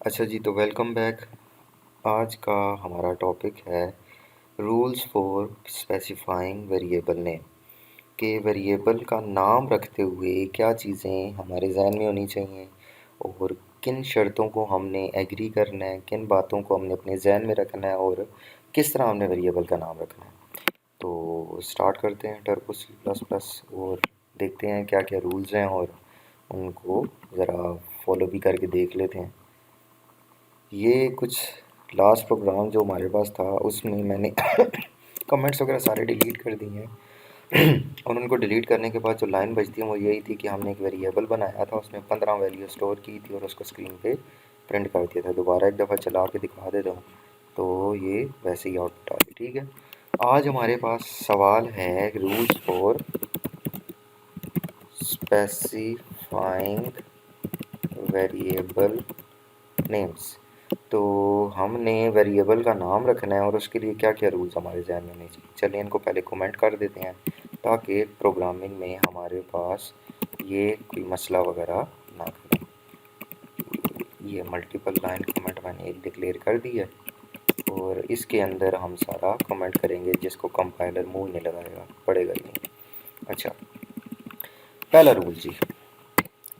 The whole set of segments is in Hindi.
अच्छा जी, तो वेलकम बैक। आज का हमारा टॉपिक है rules for specifying variable name. कि वेरिएबल का नाम रखते हुए क्या चीज़ें हमारे जहन में होनी चाहिए और किन शर्तों को हमने एग्री करना है, किन बातों को हमने अपने जहन में रखना है और किस तरह हमने वेरिएबल का नाम रखना है। तो स्टार्ट करते हैं टर्बो सी प्लस प्लस और देखते हैं क्या क्या रूल्स हैं और उनको ज़रा फॉलो भी करके देख लेते हैं। ये कुछ लास्ट प्रोग्राम जो हमारे पास था उसमें मैंने कमेंट्स वगैरह सारे डिलीट कर दिए हैं और उनको डिलीट करने के बाद जो लाइन बचती है वो यही थी कि हमने एक वेरिएबल बनाया था, उसमें 15 वैल्यू स्टोर की थी और उसको स्क्रीन पे प्रिंट कर दिया था। दोबारा एक दफ़ा चला के दिखा देता हूँ तो ये वैसे ही आउटपुट आ गई। ठीक है, आज हमारे पास सवाल है rules for specifying variable names. तो हमने वेरिएबल का नाम रखना है और उसके लिए क्या क्या रूल्स हमारे जहन में होने चाहिए। चलिए इनको पहले कमेंट कर देते हैं ताकि प्रोग्रामिंग में हमारे पास ये कोई मसला वगैरह ना करें। ये मल्टीपल लाइन कमेंट मैंने एक डिक्लेयर कर दी है और इसके अंदर हम सारा कमेंट करेंगे जिसको कंपाइलर मुंह नहीं लगाएगा, पड़ेगा ही नहीं। अच्छा, पहला रूल जी,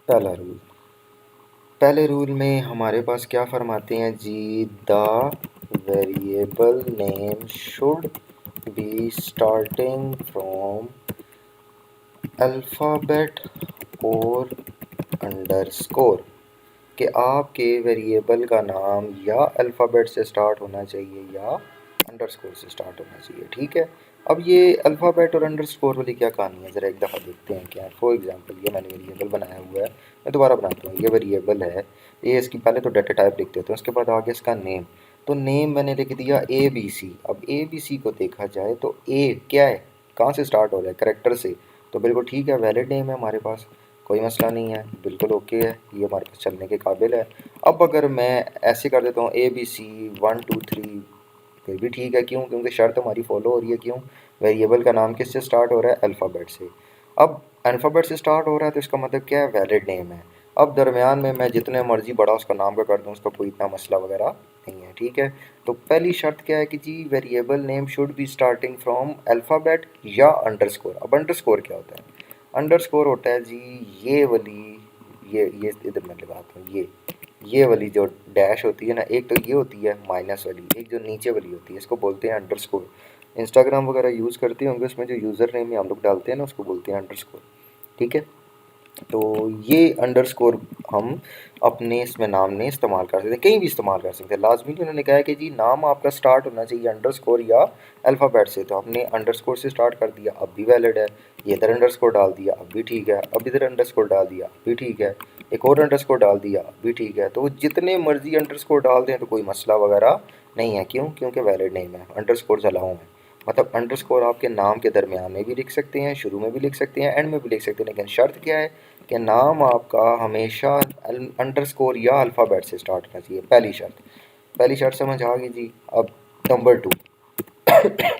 पहला रूल, पहले रूल में हमारे पास क्या फरमाते हैं जी, the variable name should be starting from alphabet और अंडरस्कोर। कि आपके वेरिएबल का नाम या अल्फ़ाबेट से स्टार्ट होना चाहिए या अंडरस्कोर से स्टार्ट होना चाहिए। ठीक है, अब ये अल्फ़ाबेट और अंडरस्कोर वाली क्या कहानी है, ज़रा एक दफ़ा देखते हैं क्या। फॉर एग्जांपल ये मैंने वेरिएबल बनाया हुआ है, मैं दोबारा बनाता हूँ। ये वेरिएबल है, ये इसकी पहले तो डाटा टाइप लिख देते हैं, उसके बाद आगे इसका नेम। तो नेम मैंने लिख दिया ABC। अब ABC को देखा जाए तो ए क्या है, कहाँ से स्टार्ट हो रहा है, करेक्टर से। तो बिल्कुल ठीक है, वैलिड नेम है हमारे पास, कोई मसला नहीं है, बिल्कुल ओके है, ये हमारे पास चलने के काबिल है। अब अगर मैं ऐसे कर देता हूँ ABC 1 2 3, फिर भी ठीक है। क्यों? क्योंकि शर्त हमारी फॉलो हो रही है। क्यों? वेरिएबल का नाम किससे स्टार्ट हो रहा है, अल्फ़ाबेट से। अब अल्फ़ाबेट से स्टार्ट हो रहा है तो इसका मतलब क्या है, वैलिड नेम है। अब दरमियान में मैं जितने मर्जी बड़ा उसका नाम का कर दूँ, उसका कोई इतना मसला वगैरह नहीं है। ठीक है, तो पहली शर्त क्या है कि जी variable name should be starting from alphabet या अंडरस्कोर। अब अंडरस्कोर क्या होता है? अंडरस्कोर होता है जी ये वाली, ये इधर मैं लगाता हूँ, ये वाली जो डैश होती है ना, एक तो ये होती है माइनस वाली, एक जो नीचे वाली होती है, इसको बोलते हैं अंडरस्कोर। इंस्टाग्राम वगैरह यूज़ करते होंगे, उसमें जो यूज़र नेम में हम लोग डालते हैं ना, उसको बोलते हैं अंडरस्कोर। ठीक है, तो ये अंडरस्कोर हम अपने इसमें नाम में इस्तेमाल कर सकते हैं, कहीं भी इस्तेमाल कर सकते हैं। लाजमी उन्होंने कहा है कि जी नाम आपका स्टार्ट होना चाहिए अंडरस्कोर या अल्फ़ाबेट से, तो आपने अंडरस्कोर से स्टार्ट कर दिया, अब भी वैलिड है। ये इधर अंडरस्कोर डाल दिया, अब भी ठीक है। अब इधर अंडरस्कोर डाल दिया, अब भी ठीक है। एक और अंडरस्कोर डाल दिया, अब भी ठीक है। तो जितने मर्जी अंडरस्कोर डाल दें तो कोई मसला वगैरह नहीं है। क्यों? क्योंकि वैलिड नेम है, अंडरस्कोर अलाउ है। मतलब अंडरस्कोर आपके नाम के दरमियान में भी लिख सकते हैं, शुरू में भी लिख सकते हैं, एंड में भी लिख सकते हैं, लेकिन शर्त क्या है कि नाम आपका हमेशा अंडरस्कोर या अल्फ़ाबेट से स्टार्ट होना चाहिए। पहली शर्त, पहली शर्त समझ आ गई जी। अब नंबर टू,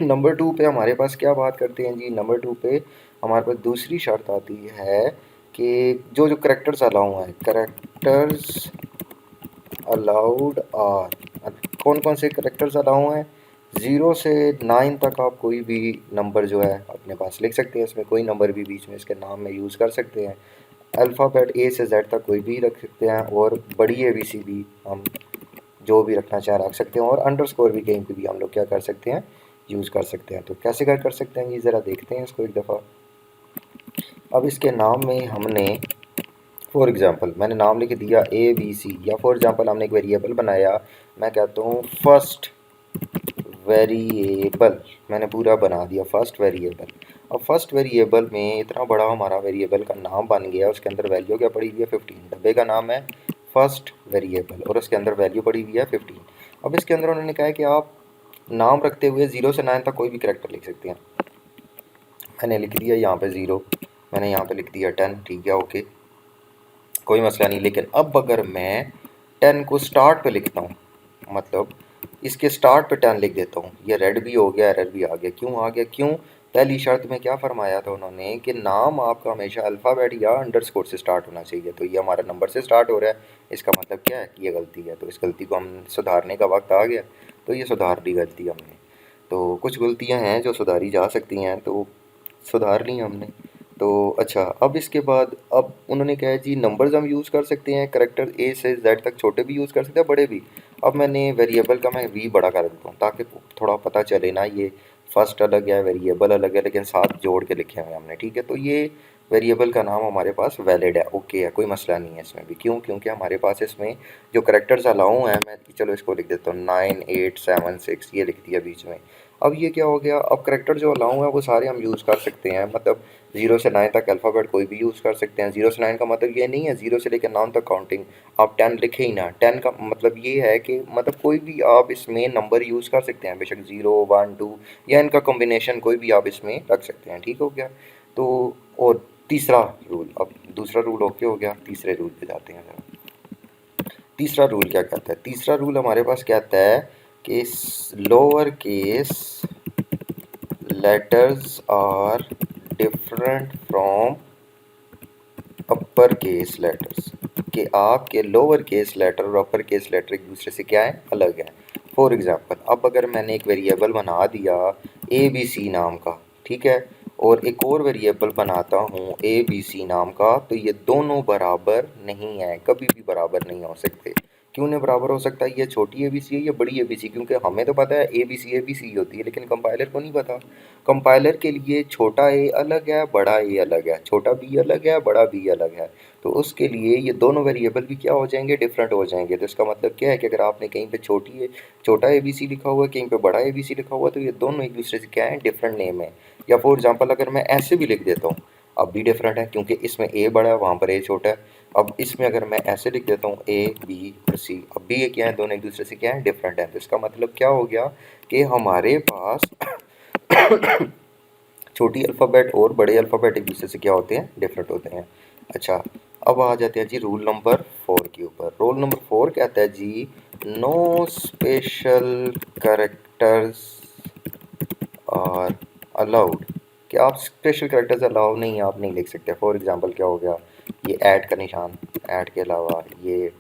नंबर टू पे हमारे पास क्या बात करते हैं जी, नंबर टू पे हमारे पास दूसरी शर्त आती है कि जो जो करेक्टर्स अलाउ हैं, करेक्टर्स अलाउड आर, कौन कौन से करेक्टर्स अलाउ हैं, 0 से 9 तक आप कोई भी नंबर जो है अपने पास लिख सकते हैं, इसमें कोई नंबर भी बीच में इसके नाम में यूज़ कर सकते हैं। अल्फ़ाबेट A से Z तक कोई भी रख सकते हैं और बड़ी ABC भी हम जो भी रखना चाहें रख सकते हैं, और अंडरस्कोर भी कहीं पे भी हम लोग क्या कर सकते हैं, यूज़ कर सकते हैं। तो कैसे कर सकते हैं ये ज़रा देखते हैं इसको एक दफ़ा। अब इसके नाम में हमने फॉर एग्ज़ाम्पल मैंने नाम लिख दिया ABC, या फॉर एग्ज़ाम्पल हमने एक वेरिएबल बनाया, मैं कहता हूँ फर्स्ट वेरिएबल, मैंने पूरा बना दिया फर्स्ट वेरिएबल। अब फर्स्ट वेरिएबल में इतना बड़ा हमारा वेरिएबल का नाम बन गया, उसके अंदर वैल्यू क्या पड़ी हुई है, 15। डब्बे का नाम है फर्स्ट वेरिएबल और उसके अंदर वैल्यू पड़ी हुई है 15। अब इसके अंदर उन्होंने कहा है कि आप नाम रखते हुए 0 से 9 तक कोई भी करेक्टर लिख सकते हैं। मैंने लिख दिया यहाँ पे 0, मैंने यहाँ पे लिख दिया 10। ठीक है, ओके, कोई मसला नहीं। लेकिन अब अगर मैं 10 को स्टार्ट पे लिखता हूँ, मतलब इसके स्टार्ट पे 10 लिख देता हूँ, ये रेड भी हो गया, एरर भी आ गया। क्यों आ गया? क्यों? पहली शर्त में क्या फरमाया था उन्होंने कि नाम आपका हमेशा अल्फ़ाबेट या अंडरस्कोर से स्टार्ट होना चाहिए। तो ये हमारा नंबर से स्टार्ट हो रहा है, इसका मतलब क्या है कि ये गलती है। तो इस गलती को हम सुधारने का वक्त आ गया, तो ये सुधार ली गलती हमने। तो कुछ गलतियां हैं जो सुधारी जा सकती हैं, तो सुधार ली हमने। तो अच्छा, अब इसके बाद अब उन्होंने कहा है जी नंबर्स हम यूज़ कर सकते हैं, करेक्टर ए से जेड तक छोटे भी यूज़ कर सकते हैं, बड़े भी। अब मैंने वेरिएबल का मैं वी बड़ा कर देता हूँ ताकि थोड़ा पता चले ना, ये फर्स्ट अलग है, वेरिएबल अलग है, लेकिन साथ जोड़ के लिखे हुए हैं हमने, ठीक है। तो ये वेरिएबल का नाम हमारे पास वैलिड है, ओके है, कोई मसला नहीं है इसमें भी। क्यों? क्योंकि हमारे पास इसमें जो करेक्टर्स अलाउ हैं, मैं चलो इसको लिख देता हूँ 9876, ये लिख दिया बीच में। अब ये क्या हो गया, अब करेक्टर जो अलाउ है वो सारे हम यूज़ कर सकते हैं, मतलब 0 से 9 तक अल्फ़ाबेट कोई भी यूज़ कर सकते हैं। 0 से 9 का मतलब ये नहीं है 0 से लेकर 9 तक काउंटिंग, आप 10 लिखे ही ना। 10 का मतलब ये है कि मतलब कोई भी आप इसमें नंबर यूज़ कर सकते हैं, बेशक 0 1 2 या इनका कॉम्बिनेशन कोई भी आप इसमें रख सकते हैं, ठीक हो गया। तो और तीसरा रूल, अब दूसरा रूल ओके हो गया, तीसरे रूल पे जाते हैं ज़रा। तीसरा रूल क्या कहता है? तीसरा रूल हमारे पास कहता है कि lower case letters are different from upper case letters, कि आपके लोअर केस लेटर और अपर केस लेटर एक दूसरे से क्या है, अलग है। फॉर एग्ज़ाम्पल, अब अगर मैंने एक वेरिएबल बना दिया ए बी सी नाम का, ठीक है, और एक और वेरिएबल बनाता हूँ ए बी सी नाम का, तो ये दोनों बराबर नहीं है, कभी भी बराबर नहीं हो सकते। क्यों नहीं बराबर हो सकता? ये छोटी ए बी सी है, ये बड़ी ए बी सी, क्योंकि हमें तो पता है ए बी सी होती है, लेकिन कंपाइलर को नहीं पता। कंपाइलर के लिए छोटा ए अलग है, बड़ा ए अलग है, छोटा बी अलग है, बड़ा बी अलग है। तो उसके लिए ये दोनों वेरिएबल भी क्या हो जाएंगे, डिफरेंट हो जाएंगे। तो इसका मतलब क्या है कि अगर आपने कहीं पे छोटा ए बी सी लिखा हुआ है, कहीं पे बड़ा ए बी सी लिखा हुआ है, तो ये दोनों एक दूसरे से क्या है, डिफरेंट नेम है। या फॉर एग्जांपल अगर मैं ऐसे भी लिख देता हूँ, अब भी डिफरेंट है, क्योंकि इसमें ए बड़ा है, वहाँ पर ए छोटा है। अब इसमें अगर मैं ऐसे लिख देता हूँ ए बी और सी, अब भी ये क्या है, दोनों एक दूसरे से क्या है, डिफरेंट है। तो इसका मतलब क्या हो गया कि हमारे पास छोटी अल्फ़ाबेट और बड़े अल्फ़ाबेट एक दूसरे से क्या होते हैं, डिफरेंट होते हैं। अच्छा, अब आ जाते हैं जी रूल नंबर 4 के ऊपर। रूल नंबर 4 कहता है जी no special characters are allowed, कि आप स्पेशल कैरेक्टर्स अलाउ नहीं, आप नहीं लिख सकते। फॉर एग्जांपल क्या हो गया, ये ऐड का निशान, ऐड के अलावा ये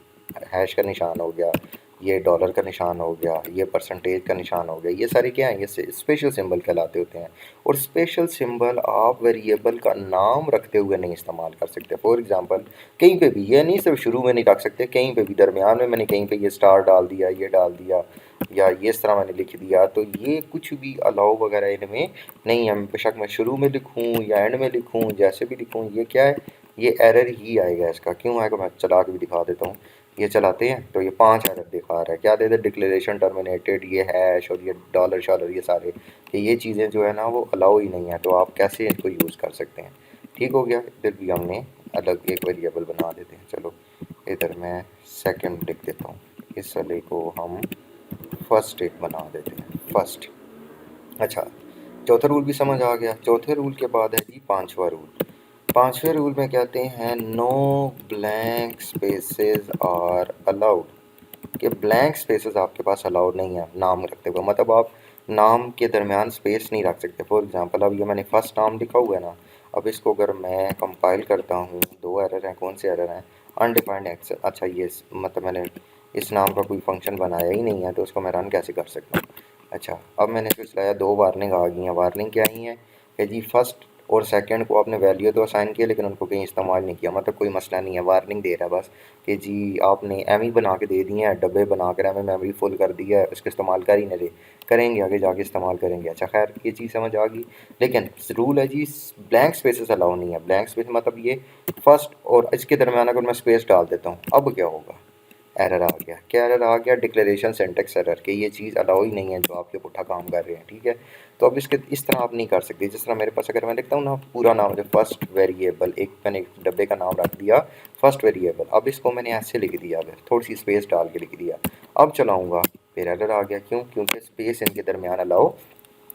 हैश का निशान हो गया, ये डॉलर का निशान हो गया, ये परसेंटेज का निशान हो गया, ये सारे क्या हैं, ये स्पेशल सिंबल कहलाते होते हैं। और स्पेशल सिंबल आप वेरिएबल का नाम रखते हुए नहीं इस्तेमाल कर सकते। फॉर एग्जांपल कहीं पे भी, ये नहीं सिर्फ शुरू में नहीं रख सकते, कहीं पे भी दरमियान में मैंने कहीं पे ये स्टार डाल दिया, ये डाल दिया, या ये इस तरह मैंने लिख दिया, तो ये कुछ भी अलाउ वगैरह इनमें नहीं है। बेशक मैं शुरू में लिखूँ या एंड में लिखूँ, जैसे भी लिखूँ, ये क्या है, ये एरर ही आएगा। इसका क्यों आएगा, मैं चला के भी दिखा देता हूँ। ये चलाते हैं तो ये 5 एरर दिखा रहा है, क्या दे दे, डिक्लेरेशन टर्मिनेटेड, ये हैश और ये डॉलर शॉलर, ये सारे, कि ये चीज़ें जो है ना वो अलाउ ही नहीं है। तो आप कैसे इनको यूज़ कर सकते हैं, ठीक हो गया। इधर भी हमने अलग एक वेरिएबल बना देते हैं। चलो इधर मैं सेकंड लिख देता हूँ, इस वाले को हम फर्स्ट एक बना देते हैं, फर्स्ट। अच्छा, चौथा रूल भी समझ आ गया। चौथे रूल के बाद है जी पांचवा रूल। पांचवें रूल में कहते हैं no blank spaces are allowed, कि ब्लैंक स्पेसेस आपके पास अलाउड नहीं है नाम रखते हुए, मतलब आप नाम के दरमियान स्पेस नहीं रख सकते। फॉर एग्जांपल अब ये मैंने फर्स्ट नाम लिखा हुआ है ना, अब इसको अगर मैं कंपाइल करता हूँ, दो एरर हैं, कौन से एरर हैं, अनडिफाइंड एक्सेस। अच्छा, ये मतलब मैंने इस नाम का कोई फंक्शन बनाया ही नहीं है, तो उसको मैं रन कैसे कर सकता हूँ। अच्छा, अब मैंने इसको चलाया, दो वार्निंग आ गई हैं। वार्निंग क्या आई है कि जी फर्स्ट और सेकंड को आपने वैल्यू तो असाइन किया, लेकिन उनको कहीं इस्तेमाल नहीं किया, मतलब कोई मसला नहीं है, वार्निंग दे रहा है बस कि जी आपने एम ही बना के दे दिए हैं, डब्बे बनाकर एम मेमोरी फुल कर दिया है, उसका इस्तेमाल कर ही नहीं रहे, करेंगे आगे जाके इस्तेमाल करेंगे। अच्छा खैर, ये चीज़ समझ आ गई। लेकिन रूल है जी ब्लैंक स्पेसेस अलाउ नहीं है। ब्लैंक स्पेस मतलब ये फर्स्ट और इसके दरमियान अगर मैं स्पेस डाल देता हूँ, अब क्या होगा, एरर आ गया। क्या एरर आ गया, डिक्लेरेशन सिंटेक्स एरर, कि ये चीज़ अलाउ ही नहीं है जो आपके पुट्ठा काम कर रहे हैं, ठीक है। तो अब इसके इस तरह आप नहीं कर सकते। जिस तरह मेरे पास अगर मैं लिखता हूँ ना पूरा नाम, जो फर्स्ट वेरिएबल, एक मैंने एक डब्बे का नाम रख दिया फर्स्ट वेरिएबल, अब इसको मैंने ऐसे लिख दिया, अगर थोड़ी सी स्पेस डाल के लिख दिया, अब चलाऊँगा, फिर एरर आ गया। क्यों? क्योंकि स्पेस इनके दरमियान अलाउ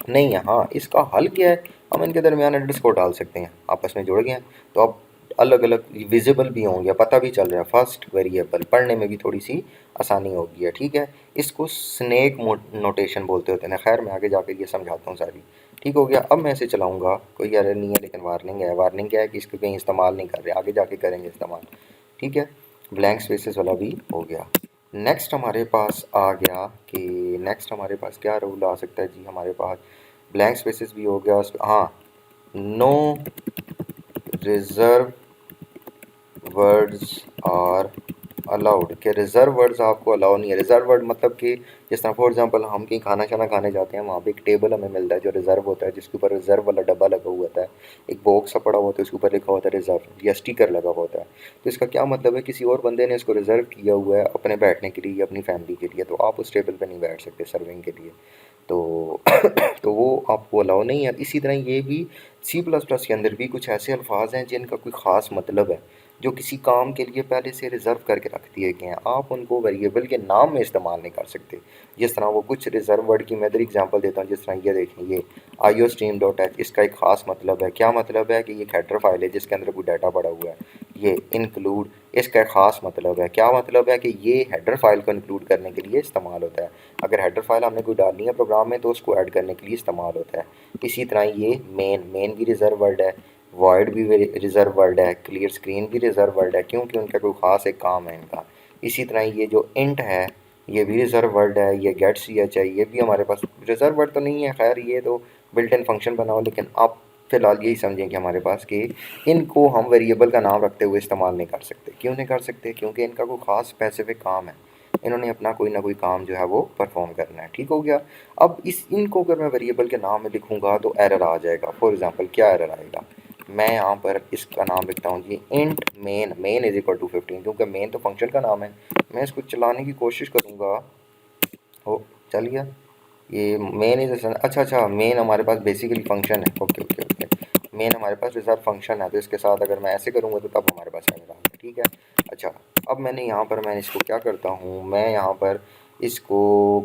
नहीं है। हाँ, इसका हल क्या है, हम इनके दरमियान अंडरस्कोर डाल सकते हैं, आपस में जुड़ गए हैं, तो अब अलग अलग विजिबल भी होंगे, पता भी चल रहा है फर्स्ट वेरिएबल, पढ़ने में भी थोड़ी सी आसानी होगी है, ठीक है। इसको स्नेक नोटेशन बोलते होते हैं। खैर मैं आगे जाके ये समझाता हूँ सारी। ठीक हो गया। अब मैं इसे चलाऊँगा, कोई एरर नहीं है लेकिन वार्निंग है। वार्निंग क्या है कि इसको कहीं इस्तेमाल नहीं कर रहे, आगे जाके करेंगे इस्तेमाल। ठीक है, ब्लैंक स्पेसेस वाला भी हो गया। नेक्स्ट हमारे पास आ गया कि नेक्स्ट हमारे पास क्या रूल आ सकता है जी, हमारे पास ब्लैंक स्पेसेस भी हो गया। हाँ, no reserve words are allowed, के रिजर्व वर्ड्स आपको अलाउ नहीं है। रिजर्व वर्ड मतलब कि जिस तरह फॉर एग्जांपल हम कहीं खाना शाना खाने जाते हैं, वहाँ पे एक टेबल हमें मिलता है जो रिजर्व होता है, जिसके ऊपर रिजर्व वाला डब्बा लगा हुआ होता है, एक बॉक्स सा पड़ा हुआ होता है, उसके ऊपर लिखा होता है रिजर्व या स्टिकर लगा हुआ होता है। तो इसका क्या मतलब है, किसी और बंदे ने इसको रिजर्व किया हुआ है अपने बैठने के लिए या अपनी फैमिली के लिए, तो आप उस टेबल पर नहीं बैठ सकते सर्विंग के लिए। तो तो वो आपको अलाउ नहीं है। इसी तरह ये भी सी प्लस प्लस के अंदर भी कुछ ऐसे अल्फाज हैं जिनका कोई ख़ास मतलब है, जो किसी काम के लिए पहले से रिज़र्व करके रख दिए गए हैं, आप उनको वेरिएबल के नाम में इस्तेमाल नहीं कर सकते। जिस तरह वो कुछ रिज़र्व वर्ड की मैं इधर एग्जांपल देता हूँ, जिस तरह ये देखें, ये iostream.h, इसका एक ख़ास मतलब है। क्या मतलब है कि ये हेडर फाइल है जिसके अंदर कोई डाटा पड़ा हुआ है। ये इंक्लूड, इसका एक ख़ास मतलब है। क्या मतलब है कि ये हेडर फाइल को इंक्लूड करने के लिए इस्तेमाल होता है। अगर हेडर फाइल हमने कोई डालनी है प्रोग्राम में तो उसको ऐड करने के लिए इस्तेमाल होता है। इसी तरह ये मेन भी रिज़र्व वर्ड है, वॉइड भी रिज़र्व वर्ड है, क्लियर स्क्रीन भी रिज़र्व वर्ड है, क्योंकि उनका कोई ख़ास एक काम है इनका। इसी तरह ये जो इंट है ये भी रिज़र्व वर्ड है, ये गेट सी एच है, ये भी हमारे पास रिज़र्व वर्ड तो नहीं है, खैर ये तो बिल्ट इन फंक्शन बनाओ, लेकिन आप फिलहाल यही समझें कि हमारे पास कि इनको हम वेरिएबल का नाम रखते हुए इस्तेमाल नहीं कर सकते। क्यों नहीं कर सकते? क्योंकि इनका कोई ख़ास स्पेसिफिक काम है, इन्होंने अपना कोई ना कोई काम जो है वो परफॉर्म करना है। ठीक हो गया। अब इनको अगर मैं वेरिएबल के नाम में लिखूंगा तो एरर आ जाएगा। फॉर एग्जांपल क्या एरर आएगा, मैं यहाँ पर इसका नाम लिखता हूँ जी int main is equal to 15, क्योंकि मेन तो फंक्शन का नाम है। मैं इसको चलाने की कोशिश करूँगा, हो चल गया। ये मेन इज अच्छा मेन हमारे पास बेसिकली फंक्शन है। ओके, मेन हमारे पास रिजर्व फंक्शन है, तो इसके साथ अगर मैं ऐसे करूँगा तो तब हमारे पास एरर आएगा। ठीक है। अच्छा, अब मैं इसको क्या करता हूँ, मैं यहाँ पर इसको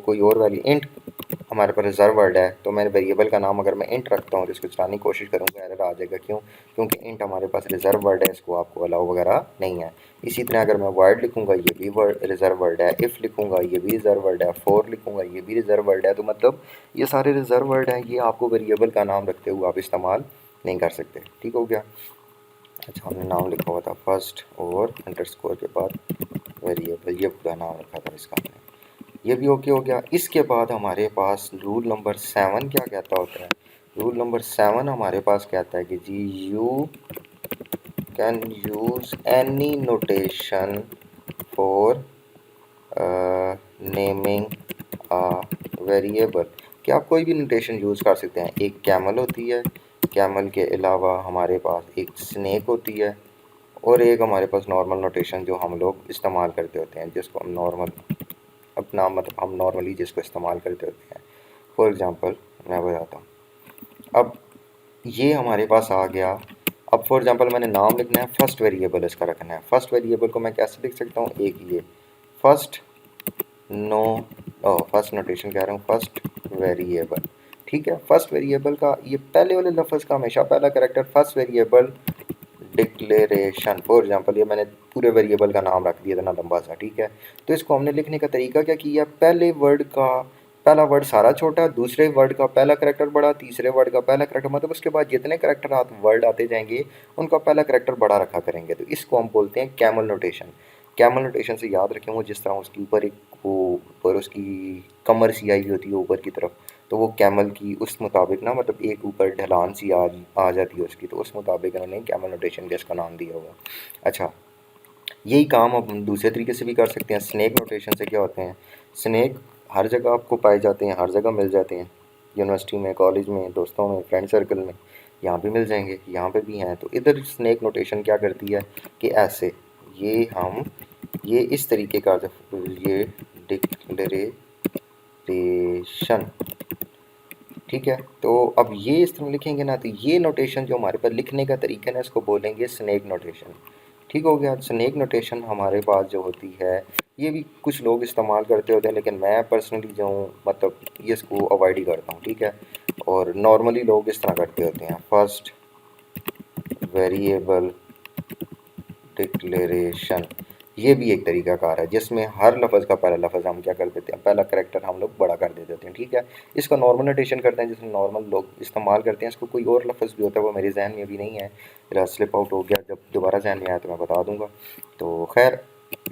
कोई और वैल्यू इंट, हमारे पास रिजर्व वर्ड है, तो मैं वेरिएबल का नाम अगर मैं इंट रखता हूँ तो इसको चलाने की कोशिश करूँगा, एरर आ जाएगा। क्यों? क्योंकि इंट हमारे पास रिजर्व वर्ड है, इसको आपको अलाउ वगैरह नहीं है। इसी तरह अगर मैं वर्ड लिखूँगा ये भी वर्ड रिजर्व वर्ड है, इफ़ लिखूँगा ये भी रिजर्व वर्ड है, फोर लिखूँगा ये भी रिजर्व वर्ड है। तो मतलब ये सारे रिजर्व वर्ड हैं, ये आपको वेरिएबल का नाम रखते हुए आप इस्तेमाल नहीं कर सकते। ठीक हो गया। अच्छा, हमने नाम लिखा हुआ था फर्स्ट और अंडरस्कोर के बाद वेरिएबल, ये पूरा नाम रखा था इसका हमने, ये भी ओके हो गया। इसके बाद हमारे पास रूल नंबर 7 क्या कहता होता है। रूल नंबर 7 हमारे पास कहता है कि जी you can use any notation for naming a variable, कि आप कोई भी नोटेशन यूज़ कर सकते हैं। एक कैमल होती है, कैमल के अलावा हमारे पास एक स्नेक होती है, और एक हमारे पास नॉर्मल नोटेशन जो हम लोग इस्तेमाल करते होते हैं, जिसको हम नॉर्मल अपना मतलब हम नॉर्मली जिसको इस्तेमाल करते होते हैं। फॉर एग्ज़ाम्पल मैं बताता हूँ। अब ये हमारे पास आ गया। अब फॉर एग्ज़ाम्पल मैंने नाम लिखना है, फर्स्ट वेरिएबल इसका रखना है। फर्स्ट वेरिएबल को मैं कैसे लिख सकता हूँ, एक ये फर्स्ट नो फर्स्ट नोटेशन कह रहा हूँ, फर्स्ट वेरिएबल। ठीक है, फर्स्ट वेरिएबल का ये पहले वाले लफ्ज़ का हमेशा पहला character, first variable declaration. For example ये मैंने पूरे वेरिएबल का नाम रख दिया था ना, लंबा सा। ठीक है, तो इसको हमने लिखने का तरीका क्या किया, पहले वर्ड का पहला वर्ड सारा छोटा, दूसरे वर्ड का पहला करैक्टर बड़ा, तीसरे वर्ड का पहला करैक्टर, मतलब उसके बाद जितने करैक्टर वर्ड आते जाएंगे उनका पहला करैक्टर बड़ा रखा करेंगे। तो इसको हम बोलते हैं कैमल नोटेशन। कैमल नोटेशन से याद रखें, वो जिस तरह उसके ऊपर एक वो ऊपर उसकी कमर सी आई होती है ऊपर की तरफ, तो वो कैमल की उस मुताबिक ना, मतलब एक ऊपर ढलान सी आ जाती है उसकी, तो उस मुताबिक उन्होंने कैमल नोटेशन का इसका नाम दिया हुआ। अच्छा, यही काम अब हम दूसरे तरीके से भी कर सकते हैं। स्नेक नोटेशन से क्या होते हैं, स्नेक हर जगह आपको पाए जाते हैं, हर जगह मिल जाते हैं, यूनिवर्सिटी में, कॉलेज में, दोस्तों में, फ्रेंड सर्कल में, यहाँ भी मिल जाएंगे, यहाँ पे भी हैं। तो इधर स्नेक नोटेशन क्या करती है कि ऐसे ये इस तरीके का ये डिक्लेरेशन। ठीक है, तो अब ये इस तरह लिखेंगे ना, तो ये नोटेशन जो हमारे पास लिखने का तरीका है ना, इसको बोलेंगे स्नेक नोटेशन। ठीक हो गया। स्नेक नोटेशन हमारे पास जो होती है, ये भी कुछ लोग इस्तेमाल करते होते हैं, लेकिन मैं पर्सनली जो हूँ मतलब ये इसको अवॉइड ही करता हूँ। ठीक है, और नॉर्मली लोग इस तरह करते होते हैं, फर्स्ट वेरिएबल डिक्लेरेशन, ये भी एक तरीकाकार है जिसमें हर लफ्ज़ का पहला लफ्ज़ हम क्या कर देते हैं, पहला करेक्टर हम लोग बड़ा कर देते हैं, ठीक है। इसका नॉर्मल नोटेशन करते हैं जिसमें नॉर्मल लोग इस्तेमाल करते हैं। इसको कोई और लफ्ज़ भी होता है वो मेरे जहन में भी नहीं है, मेरा स्लिप आउट हो गया, जब दोबारा जहन में आया तो मैं बता दूंगा। तो खैर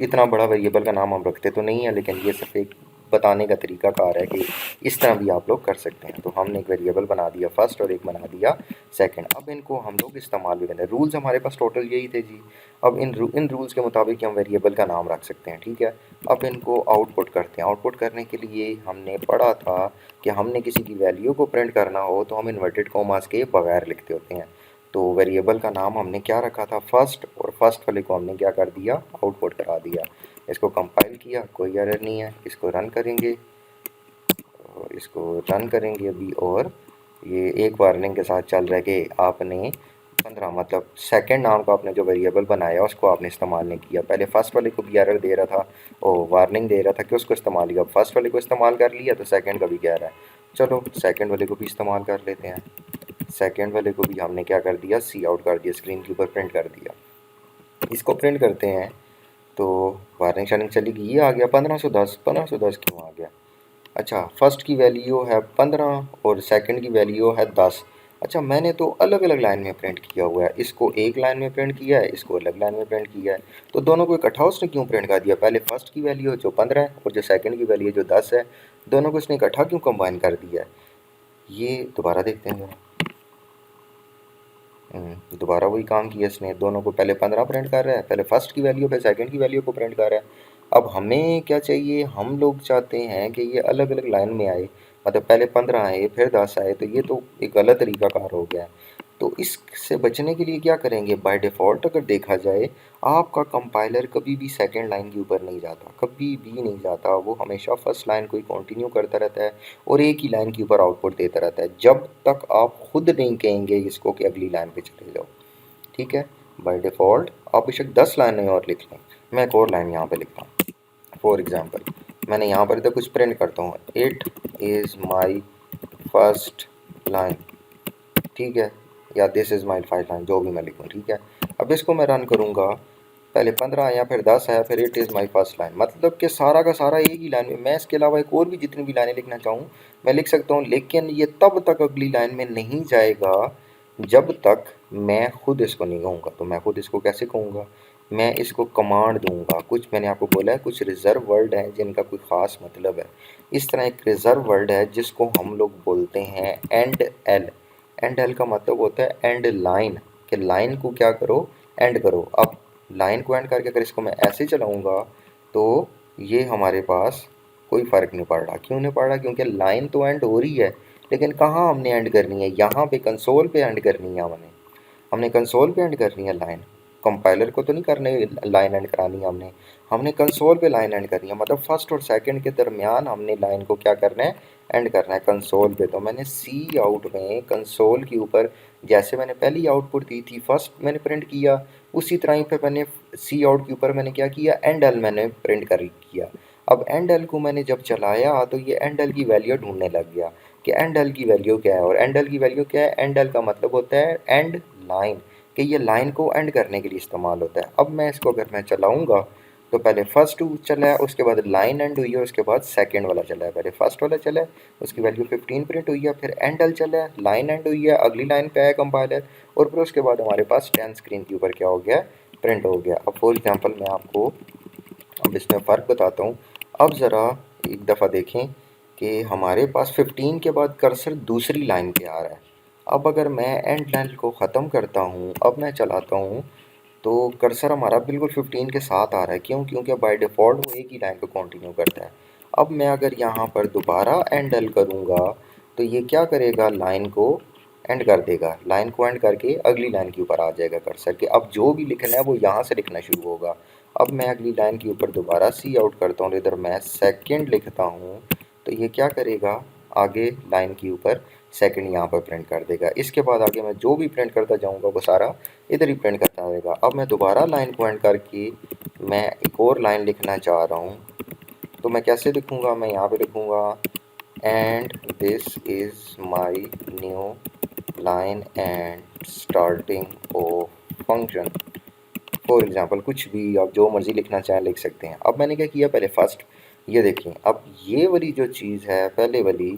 इतना बड़ा वेरिएबल का नाम हम रखते तो नहीं है, लेकिन ये सिर्फ एक बताने का तरीकाकार है कि इस तरह भी आप लोग कर सकते हैं। तो हमने एक वेरिएबल बना दिया फर्स्ट और एक बना दिया सेकंड। अब इनको हम लोग इस्तेमाल भी करें, रूल्स हमारे पास टोटल यही थे जी। अब इन रूल्स के मुताबिक हम वेरिएबल का नाम रख सकते हैं, ठीक है। अब इनको आउटपुट करते हैं। आउटपुट करने के लिए हमने पढ़ा था कि हमने किसी की वैल्यू को प्रिंट करना हो तो हम इन्वर्टेड कॉमास के बगैर लिखते होते हैं। तो वेरिएबल का नाम हमने क्या रखा था फर्स्ट, और फर्स्ट वाले को हमने क्या कर दिया, आउटपुट करा दिया। इसको कंपाइल किया, कोई एरर नहीं है। इसको रन करेंगे, और इसको रन करेंगे अभी, और ये एक वार्निंग के साथ चल रहा है कि आपने 15 मतलब सेकंड नाम का आपने जो वेरिएबल बनाया उसको आपने इस्तेमाल नहीं किया। पहले फर्स्ट वाले को भी एरर दे रहा था, ओ वार्निंग दे रहा था कि उसको इस्तेमाल किया। अब फर्स्ट वाले को इस्तेमाल कर लिया तो सेकंड का भी कह रहा है। चलो सेकंड वाले को भी इस्तेमाल कर लेते हैं। सेकंड वाले को भी हमने क्या कर दिया, सी आउट कर दिया, स्क्रीन के ऊपर प्रिंट कर दिया। इसको प्रिंट करते हैं तो वार्निंग शार्निंग चली गई, ये आ गया 1510। 1510 क्यों आ गया? अच्छा, फर्स्ट की वैल्यू है 15 और सेकंड की वैल्यू है 10। अच्छा, मैंने तो अलग अलग लाइन में प्रिंट किया हुआ है, इसको एक लाइन में प्रिंट किया है, इसको अलग लाइन में प्रिंट किया है। तो दोनों को इकट्ठा उसने क्यों प्रिंट कर दिया? पहले फर्स्ट की वैल्यू जो 15 है और जो सेकंड की वैल्यू जो 10 है, दोनों को इसने इकट्ठा क्यों कंबाइन कर दिया है? ये दोबारा देखते हैं जरा। दोबारा वही काम किया इसने, दोनों को पहले 15 प्रिंट कर रहा है, पहले फर्स्ट की वैल्यू पे सेकंड की वैल्यू को प्रिंट कर रहा है। अब हमें क्या चाहिए, हम लोग चाहते हैं कि ये अलग अलग लाइन में आए, मतलब पहले 15 आए फिर 10 आए, तो ये तो एक गलत तरीकाकार हो गया है। तो इससे बचने के लिए क्या करेंगे, बाय डिफ़ॉल्ट अगर देखा जाए आपका कंपाइलर कभी भी सेकंड लाइन के ऊपर नहीं जाता, कभी भी नहीं जाता। वो हमेशा फर्स्ट लाइन को ही कंटिन्यू करता रहता है और एक ही लाइन के ऊपर आउटपुट देता रहता है, जब तक आप खुद नहीं कहेंगे इसको कि अगली लाइन पे चले जाओ, ठीक है। बाय डिफ़ॉल्ट आप बेशक 10 लाइनें और लिख लें, मैं एक और लाइन यहाँ पे लिखता हूँ। फॉर एग्जांपल मैंने यहाँ पर इधर कुछ प्रिंट करता हूँ, it is my first line, ठीक है, या this is my first line, जो भी मैं लिखूँ, ठीक है। अब इसको मैं रन करूँगा, पहले 15 आया फिर 10 आया फिर it is my first line, मतलब कि सारा का सारा एक ही लाइन में। मैं इसके अलावा एक और भी जितनी भी लाइनें लिखना चाहूँ मैं लिख सकता हूँ, लेकिन ये तब तक अगली लाइन में नहीं जाएगा जब तक मैं खुद इसको नहीं कहूँगा। तो मैं खुद इसको कैसे कहूँगा, मैं इसको कमांड दूंगा। कुछ मैंने आपको बोला है कुछ रिज़र्व वर्ड हैं जिनका कोई ख़ास मतलब है। इस तरह एक रिज़र्व वर्ड है जिसको हम लोग बोलते हैं एंड एल। एंड एल का मतलब होता है एंड लाइन, कि लाइन को क्या करो, एंड करो। अब लाइन को एंड करके अगर इसको मैं ऐसे चलाऊँगा तो ये हमारे पास कोई फ़र्क नहीं पड़ रहा। क्यों नहीं पड़ रहा? क्योंकि लाइन तो एंड हो रही है, लेकिन कहाँ हमने एंड करनी है, यहाँ पे कंसोल पे एंड करनी है। हमने कंसोल पे एंड करनी है लाइन, कंपाइलर को तो नहीं करने लाइन एंड करानी है हमने। हमने कंसोल पे लाइन एंड करनी है, मतलब फर्स्ट और सेकंड के दरमियान हमने लाइन को क्या करना है, एंड करना है कंसोल पे। तो मैंने सी आउट में कंसोल के ऊपर जैसे मैंने पहली आउटपुट दी थी, फर्स्ट मैंने प्रिंट किया, उसी तरह ही पे मैंने सी आउट के ऊपर मैंने क्या किया, एंड एल मैंने प्रिंट कर किया। अब एंड एल को मैंने जब चलाया तो ये एंड एल की वैल्यू ढूंढने लग गया कि एंड एल की वैल्यू क्या है। और एंड एल की वैल्यू क्या है, एंड एल का मतलब होता है एंड लाइन, कि ये लाइन को एंड करने के लिए इस्तेमाल होता है। अब मैं इसको अगर मैं चलाऊँगा तो पहले फर्स्ट चला है, उसके बाद लाइन एंड हुई है, उसके बाद सेकंड वाला चला है। पहले फर्स्ट वाला चला है, उसकी वैल्यू 15 प्रिंट हुई है, फिर एंड एल चला है, लाइन एंड हुई है, अगली लाइन पे आया कंपाइलर, और फिर उसके बाद हमारे पास 10 स्क्रीन के ऊपर क्या हो गया, प्रिंट हो गया। अब फॉर एग्जाम्पल मैं आपको अब इसमें फ़र्क बताता हूँ। अब ज़रा एक दफ़ा देखें कि हमारे पास 15 के बाद कर्सर दूसरी लाइन पे आ रहा है। अब अगर मैं एंड लाइन को ख़त्म करता हूँ, अब मैं चलाता हूँ, तो कर्सर हमारा बिल्कुल 15 के साथ आ रहा है। क्यों? क्योंकि बाय डिफ़ॉल्ट वो एक ही लाइन को कंटिन्यू करता है। अब मैं अगर यहाँ पर दोबारा एंड एल करूँगा तो ये क्या करेगा, लाइन को एंड कर देगा, लाइन को एंड करके अगली लाइन के ऊपर आ जाएगा कर्सर के। अब जो भी लिखना है वो यहाँ से लिखना शुरू होगा। अब मैं अगली लाइन के ऊपर दोबारा सी आउट करता हूँ, इधर मैं सेकंड लिखता हूँ, तो ये क्या करेगा, आगे लाइन के ऊपर सेकंड यहाँ पर प्रिंट कर देगा। इसके बाद आगे मैं जो भी प्रिंट करता जाऊँगा वो सारा इधर ही प्रिंट करता रहेगा। अब मैं दोबारा लाइन को एंड करके मैं एक और लाइन लिखना चाह रहा हूँ, तो मैं कैसे लिखूँगा, मैं यहाँ पे लिखूँगा and this is my new line and starting of function for example कुछ भी आप जो मर्ज़ी लिखना चाहें लिख सकते हैं। अब मैंने क्या किया, पहले फर्स्ट ये देखें, अब ये वाली जो चीज़ है पहले वाली,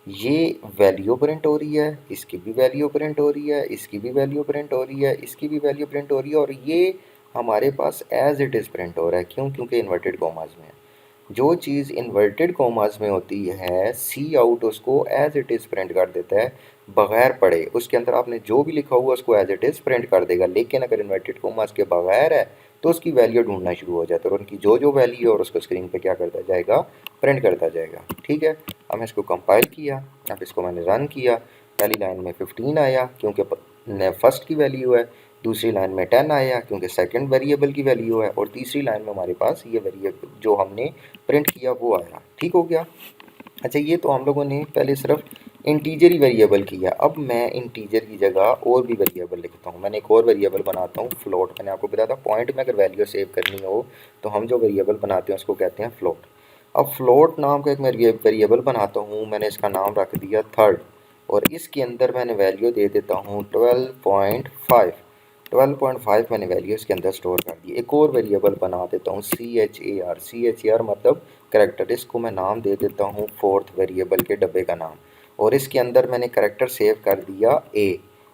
ये वैल्यू प्रिंट हो रही है, इसकी भी वैल्यू प्रिंट हो रही है, इसकी भी वैल्यू प्रिंट हो रही है, इसकी भी वैल्यू प्रिंट हो रही है, और ये हमारे पास एज इट इज़ प्रिंट हो रहा है। क्यों? क्योंकि इन्वर्टेड कॉमास में है। जो चीज़ इन्वर्टेड कॉमास में होती है, सी आउट उसको एज इट इज़ प्रिंट कर देता है बगैर पढ़े। उसके अंदर आपने जो भी लिखा हुआ उसको एज इट इज़ प्रिंट कर देगा, लेकिन अगर इन्वर्टेड कॉमास के बगैर है तो उसकी वैल्यू ढूंढना शुरू हो जाता है, और उनकी जो जो वैल्यू है और उसको स्क्रीन पे क्या करता जाएगा, प्रिंट करता जाएगा। ठीक है, अब मैं इसको कंपाइल किया, अब इसको मैंने रन किया। पहली लाइन में 15 आया क्योंकि फर्स्ट की वैल्यू है, दूसरी लाइन में 10 आया क्योंकि सेकंड वेरिएबल की वैल्यू है, और तीसरी लाइन में हमारे पास ये वेरिएबल जो हमने प्रिंट किया वो आया। ठीक हो गया। अच्छा, ये तो हम लोगों ने पहले सिर्फ इंटीजर ही वेरिएबल किया। अब मैं इंटीजर की जगह और भी वेरिएबल लिखता हूँ। मैंने एक और वेरिएबल बनाता हूँ फ्लोट। मैंने आपको बताया था पॉइंट में अगर वैल्यू सेव करनी हो तो हम जो वेरिएबल बनाते हैं उसको कहते हैं फ्लोट। अब फ्लोट नाम का एक मैं वेरिएबल बनाता हूँ, मैंने इसका नाम रख दिया थर्ड, और इसके अंदर मैंने वैल्यू दे देता हूँ 12.5। 12.5 मैंने वैल्यू इसके अंदर स्टोर कर दी। एक और वेरिएबल बना देता हूँ CHAR मतलब करेक्टर, इसको मैं नाम दे देता हूँ फोर्थ वेरिएबल के डब्बे का नाम, और इसके अंदर मैंने करेक्टर सेव कर दिया A।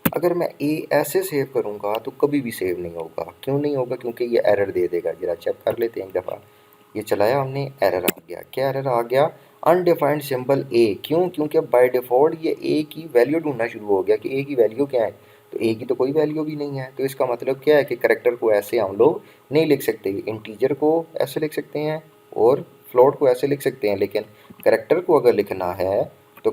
अगर मैं A ऐसे सेव करूँगा तो कभी भी सेव नहीं होगा। क्यों नहीं होगा? क्योंकि ये एरर दे देगा। जरा चेक कर लेते हैं एक दफ़ा। ये चलाया हमने, एरर आ गया। क्या एरर आ गया? Undefined symbol A। क्यों? क्योंकि बाय डिफ़ॉल्ट ये A की वैल्यू ढूंढना शुरू हो गया कि A की वैल्यू क्या है। तो A की तो कोई वैल्यू भी नहीं है। तो इसका मतलब क्या है कि करेक्टर को ऐसे हम लोग नहीं लिख सकते। इंटीजर को ऐसे लिख सकते हैं और फ्लोट को ऐसे लिख सकते हैं, लेकिन करेक्टर को अगर लिखना है तो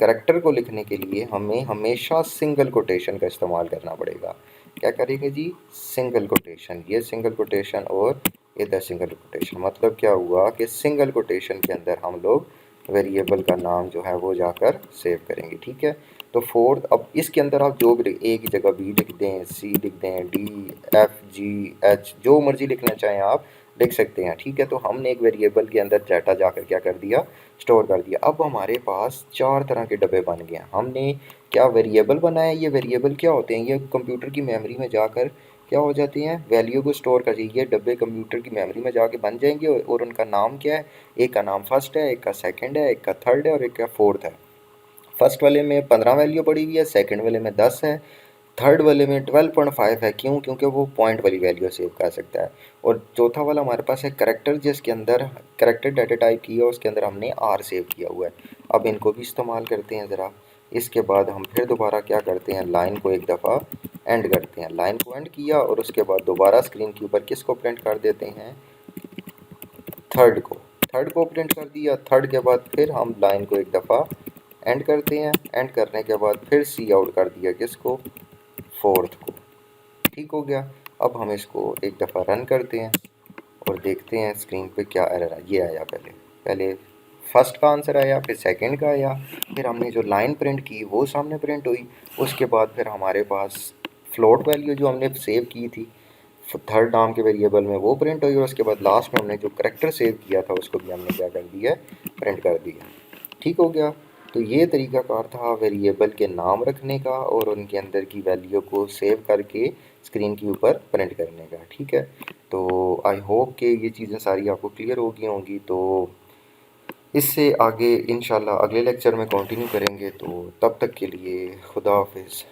करेक्टर को लिखने के लिए हमें हमेशा सिंगल कोटेशन का इस्तेमाल करना पड़ेगा। क्या करेंगे जी? Single quotation. ये सिंगल कोटेशन और इधर सिंगल कोटेशन। मतलब क्या हुआ कि सिंगल कोटेशन के अंदर हम लोग वेरिएबल का नाम जो है वो जाकर सेव करेंगे। ठीक है, तो फोर्थ, अब इसके अंदर आप जो भी ए की जगह बी लिख दें, सी लिख दें, DFGH जो मर्जी लिखना चाहें आप लिख सकते हैं। ठीक है, तो हमने एक वेरिएबल के अंदर डाटा जाकर क्या कर दिया, स्टोर कर दिया। अब हमारे पास चार तरह के डब्बे बन गए। हमने क्या वेरिएबल बनाया, ये वेरिएबल क्या होते हैं, ये कंप्यूटर की मेमोरी में जाकर क्या हो जाती हैं, वैल्यू को स्टोर कर ये डब्बे कंप्यूटर की मेमोरी में जाके बन जाएंगे, और उनका नाम क्या है, एक का नाम फर्स्ट है, एक का सेकंड है, एक का थर्ड है और एक का फोर्थ है। फर्स्ट वाले में 15 वैल्यू पड़ी हुई है, सेकंड वाले में 10 है, थर्ड वाले में 12.5 है। क्यों? क्योंकि वो पॉइंट वाली वैल्यू सेव कर सकता है। और चौथा वाला हमारे पास है करेक्टर, जिसके अंदर करेक्टर डाटा टाइप की है, उसके अंदर हमने R सेव किया हुआ है। अब इनको भी इस्तेमाल करते हैं ज़रा। इसके बाद हम फिर दोबारा क्या करते हैं, लाइन को एक दफ़ा एंड करते हैं। लाइन को एंड किया और उसके बाद दोबारा स्क्रीन के ऊपर किसको प्रिंट कर देते हैं, थर्ड को। थर्ड को प्रिंट कर दिया। थर्ड के बाद फिर हम लाइन को एक दफ़ा एंड करते हैं। एंड करने के बाद फिर सी आउट कर दिया किसको, फोर्थ को। ठीक हो गया। अब हम इसको एक दफ़ा रन करते हैं और देखते हैं स्क्रीन पे क्या एरर है। ये आया, पहले पहले फर्स्ट का आंसर आया, फिर सेकंड का आया, फिर हमने जो लाइन प्रिंट की वो सामने प्रिंट हुई। उसके बाद फिर हमारे पास फ्लोट वैल्यू जो हमने सेव की थी थर्ड नाम के वेरिएबल में वो प्रिंट हुई, और उसके बाद लास्ट में हमने जो करेक्टर सेव किया था उसको भी हमने क्या कर दिया, प्रिंट कर दिया। ठीक हो गया। तो ये तरीकाकार था वेरिएबल के नाम रखने का और उनके अंदर की वैल्यू को सेव करके स्क्रीन के ऊपर प्रिंट करने का। ठीक है, तो आई होप कि ये चीज़ें सारी आपको क्लियर हो गई होंगी। तो इससे आगे इंशाल्लाह अगले लेक्चर में कंटिन्यू करेंगे। तो तब तक के लिए खुदा हाफिज़।